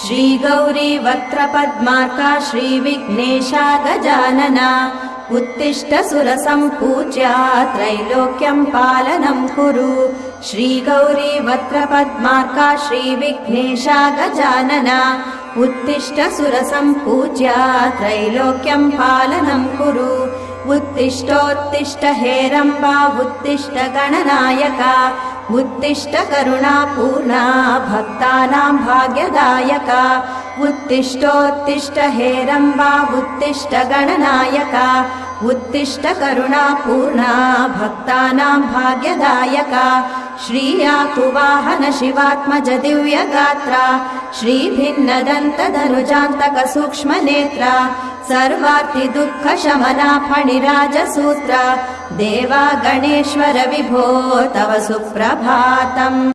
श्रीगौरी वक्त्रपद्मार्का श्रीविघ्नेशा गजानना उत्तिष्ठ सुरसम्पूज्या त्रैलोक्यं पालनं कुरु। श्रीगौरी वक्त्रपद्मार्का श्रीविघ्नेशा गजानना उत्तिष्ठ सुरसम्पूज्या त्रैलोक्यं पालनं कुरु। उत्तिष्ठोत्तिष्ठ हेरम्बा उत्तिष्ठ गणनायका उत्तिष्ठ करुणापूर्णा भक्तानां भाग्यदायका। उत्तिष्ठोत्तिष्ठ हेरम्बा उत्तिष्ठ गणनायका उत्तिष्ठ करुणापूर्णा भक्तानां भाग्यदायका। श्रीयाकुवाहन शिवात्मज दिव्यगात्रा श्रीभिन्नदन्तधनुजान्तक सूक्ष्मनेत्रा सर्वार्ति दुःखशमना फणिराजसूत्रा देवा गणेश्वर विभो तव सुप्रभातम्।